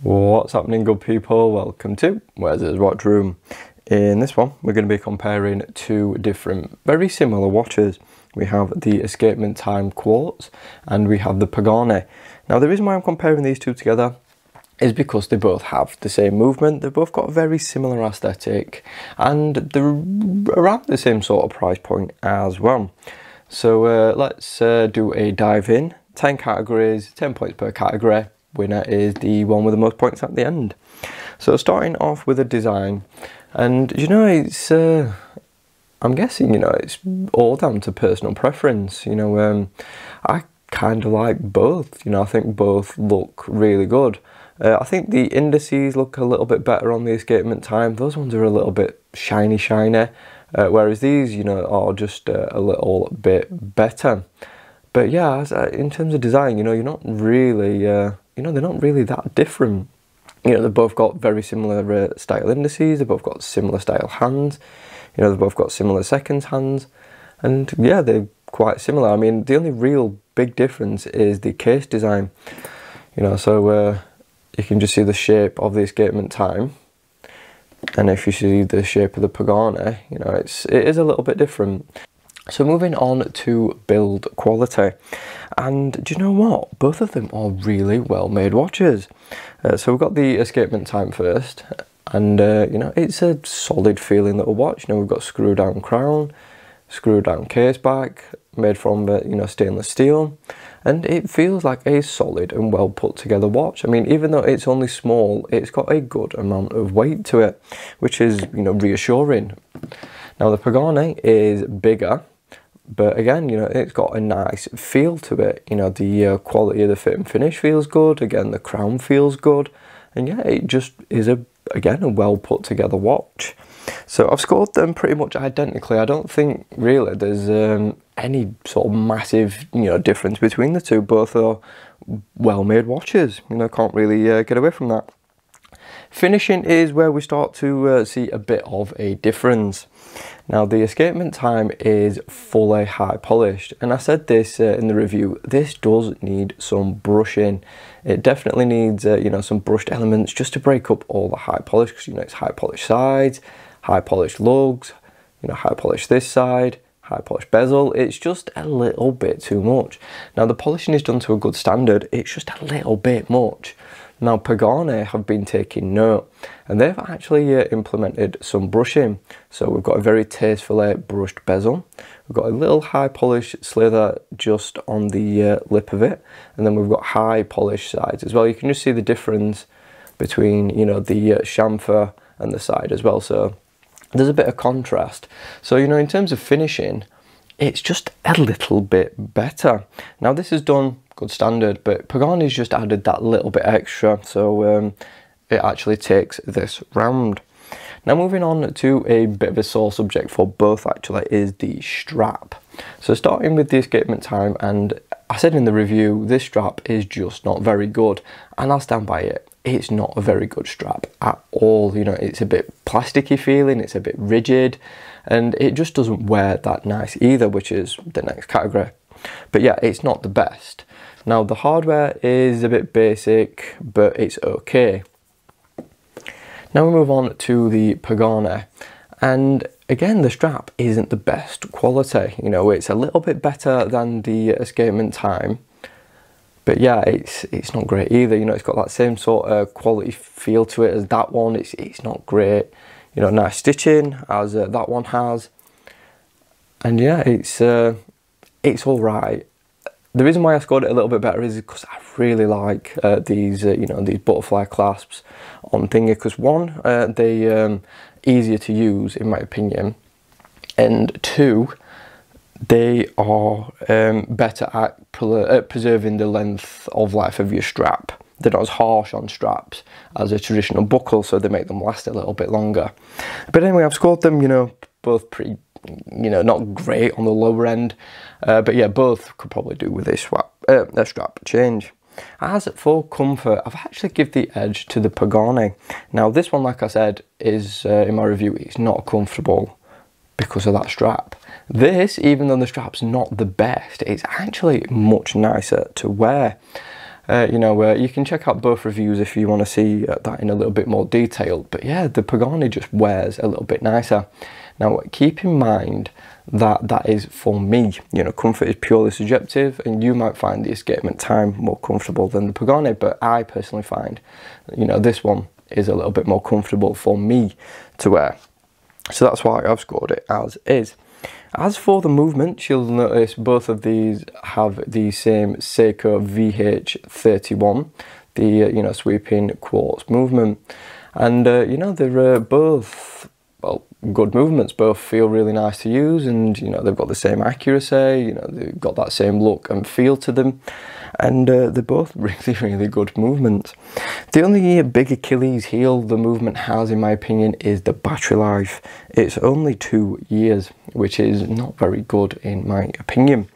What's happening, good people? Welcome to Where's His Watch Room. In this one we're going to be comparing two different very similar watches. We have the Escapement Time Quartz and we have the Pagani. Now the reason why I'm comparing these two together is because they both have the same movement, they've both got a very similar aesthetic and they're around the same sort of price point as well. So let's do a dive in. 10 categories, 10 points per category. Winner is the one with the most points at the end. So starting off with a design, and you know, it's I'm guessing, you know, it's all down to personal preference. You know, I kind of like both. You know, I think both look really good. I think the indices look a little bit better on the Escapement Time. Those ones are a little bit shiny, whereas these, you know, are just a little bit better. But yeah, in terms of design, you know, you're not really, you know, they're not really that different. You know, they've both got very similar style indices, they've both got similar style hands, you know, they've both got similar seconds hands, and yeah, they're quite similar. I mean, the only real big difference is the case design, you know, so you can just see the shape of the Escapement Time, and if you see the shape of the Pagani, you know, it is a little bit different. So moving on to build quality, and do you know what? Both of them are really well made watches. So we've got the Escapement Time first, and you know, it's a solid feeling little watch. You know, we've got screw down crown, screw down case back, made from you know, stainless steel, and it feels like a solid and well put together watch. I mean, even though it's only small, it's got a good amount of weight to it, which is, you know, reassuring. Now the Pagani is bigger, but again, you know, it's got a nice feel to it. You know, the quality of the fit and finish feels good. Again, the crown feels good. And yeah, it just is, again, a well put together watch. So I've scored them pretty much identically. I don't think really there's any sort of massive, you know, difference between the two. Both are well made watches. You know, can't really get away from that. Finishing is where we start to see a bit of a difference. Now the Escapement Time is fully high polished, and I said this in the review, this does need some brushing. It definitely needs you know, some brushed elements just to break up all the high polish, because you know, it's high polished sides, high polished lugs, you know, high polished this side, high polished bezel. It's just a little bit too much. Now the polishing is done to a good standard, it's just a little bit much. Now Pagani have been taking note, and they've actually implemented some brushing. So we've got a very tastefully brushed bezel, we've got a little high polish slither just on the lip of it, and then we've got high polish sides as well. You can just see the difference between, you know, the chamfer and the side as well, so there's a bit of contrast. So, you know, in terms of finishing, it's just a little bit better. Now this is done good standard, but Pagani's just added that little bit extra, so it actually takes this round. Now moving on to a bit of a sore subject for both actually is the strap. So starting with the Escapement Time, and I said in the review, this strap is just not very good, and I'll stand by it. It's not a very good strap at all. You know, it's a bit plasticky feeling, it's a bit rigid, and it just doesn't wear that nice either, which is the next category. But yeah, it's not the best. Now the hardware is a bit basic, but it's okay. Now we move on to the Pagani, and again the strap isn't the best quality. You know, it's a little bit better than the Escapement Time, but yeah, it's not great either. You know, it's got that same sort of quality feel to it as that one. It's not great. You know, nice stitching as that one has, and yeah, it's all right. The reason why I scored it a little bit better is because I really like these, you know, these butterfly clasps on thingy. Because one, they easier to use in my opinion, and two, they are better at preserving the length of life of your strap. They're not as harsh on straps as a traditional buckle, so they make them last a little bit longer. But anyway, I've scored them, you know, both pretty, you know, not great on the lower end, but yeah, both could probably do with a strap change. As for comfort, I've actually given the edge to the Pagani. Now this one, like I said, is in my review, it's not comfortable because of that strap. This, even though the strap's not the best, it's actually much nicer to wear. You can check out both reviews if you want to see that in a little bit more detail. But yeah, the Pagani just wears a little bit nicer. Now, keep in mind that that is for me. Comfort is purely subjective, and you might find the Escapement Time more comfortable than the Pagani, but I personally find, this one is a little bit more comfortable for me to wear. So that's why I've scored it as is. As for the movements, you'll notice both of these have the same Seiko VH31, the sweeping quartz movement, and they're both, well, good movements. Both feel really nice to use, and they've got the same accuracy. They've got that same look and feel to them, and they're both really good movements. The only big Achilles heel the movement has, in my opinion, is the battery life. It's only 2 years, which is not very good in my opinion.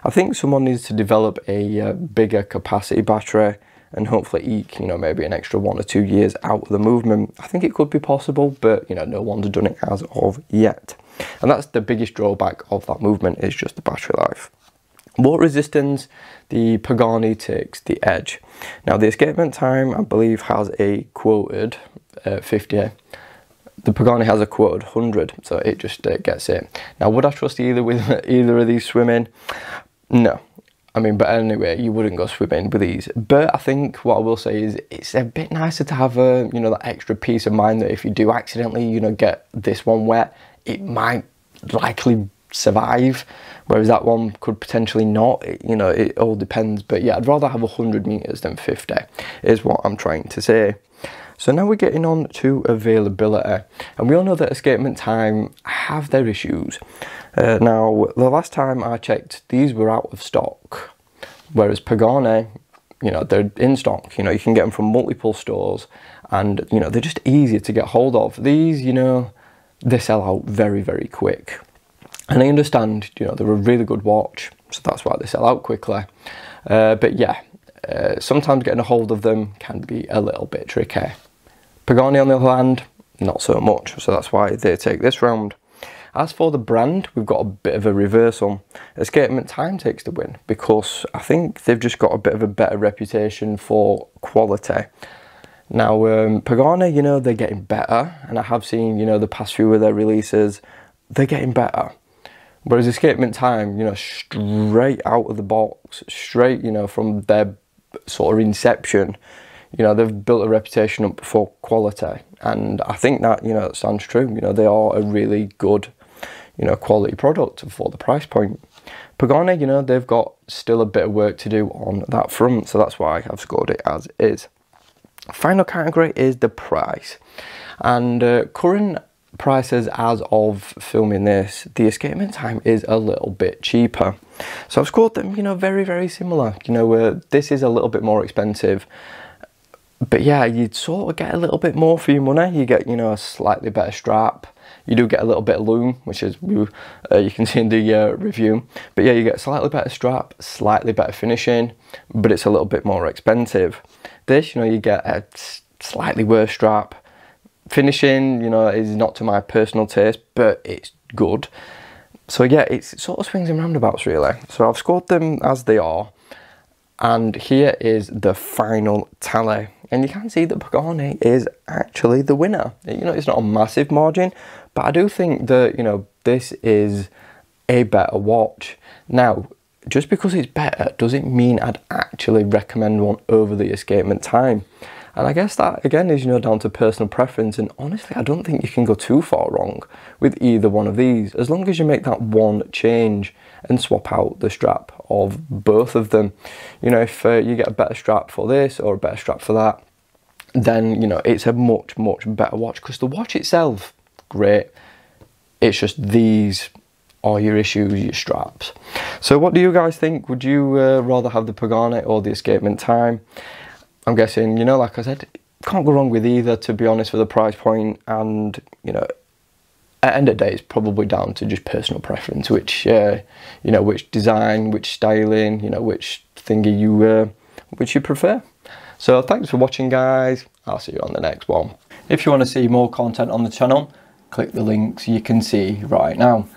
I think someone needs to develop a bigger capacity battery and hopefully eke, maybe an extra 1 or 2 years out of the movement. I think it could be possible, but no one's done it as of yet. And that's the biggest drawback of that movement, is just the battery life. Water resistance, the Pagani takes the edge. Now, the Escapement Time, I believe, has a quoted 50. The Pagani has a quoted 100, so it just gets it. Now, would I trust either of these swimming? No. I mean, but anyway, you wouldn't go swimming with these. But I think what I will say is it's a bit nicer to have that extra peace of mind that if you do accidentally, get this one wet, it might likely survive, whereas that one could potentially not. It all depends. But yeah, I'd rather have 100 meters than 50 is what I'm trying to say. So now we're getting on to availability, and we all know that Escapement Time have their issues. Now, the last time I checked, these were out of stock, whereas Pagani, they're in stock. You can get them from multiple stores, and they're just easier to get hold of. These, they sell out very quick. And I understand, they're a really good watch, so that's why they sell out quickly. But yeah, sometimes getting a hold of them can be a little bit tricky. Pagani, on the other hand, not so much, so that's why they take this round. As for the brand, we've got a bit of a reversal. Escapement Time takes the win, because I think they've just got a bit of a better reputation for quality. Now, Pagani, they're getting better, and I have seen, the past few of their releases, they're getting better. Whereas Escapement Time, straight out of the box, straight, from their sort of inception, they've built a reputation up for quality. And I think that, that stands true. They are a really good, quality product for the price point. Pagani, they've got still a bit of work to do on that front, so that's why I've scored it as is. Final category is the price. And current prices as of filming this, the Escapement Time is a little bit cheaper. So I've scored them, very similar. This is a little bit more expensive. But yeah, you'd sort of get a little bit more for your money. You get, a slightly better strap. You do get a little bit of loom, which is you can see in the review. But yeah, you get a slightly better strap, slightly better finishing, but it's a little bit more expensive. This, you get a slightly worse strap. Finishing, is not to my personal taste, but it's good. So yeah, it sort of swings and roundabouts, really. So I've scored them as they are. And here is the final tally. And you can see that Pagani is actually the winner. It's not a massive margin, but I do think that, this is a better watch. Now, just because it's better doesn't mean I'd actually recommend one over the Escapement Time. And I guess that, again, is, down to personal preference. And honestly, I don't think you can go too far wrong with either one of these, as long as you make that one change and swap out the strap of both of them. If you get a better strap for this or a better strap for that, then, it's a much better watch, because the watch itself, great. It's just these are your issues, your straps. So what do you guys think? Would you rather have the Pagani or the Escapement Time? I'm guessing, like I said, can't go wrong with either, to be honest, for the price point. And, at the end of the day, it's probably down to just personal preference, which, which design, which styling, which thingy which you prefer. So thanks for watching, guys. I'll see you on the next one. If you want to see more content on the channel, click the links you can see right now.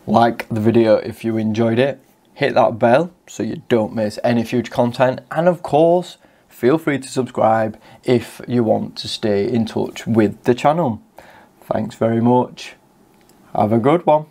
Like the video if you enjoyed it. Hit that bell so you don't miss any future content. And of course, feel free to subscribe if you want to stay in touch with the channel. Thanks very much. Have a good one.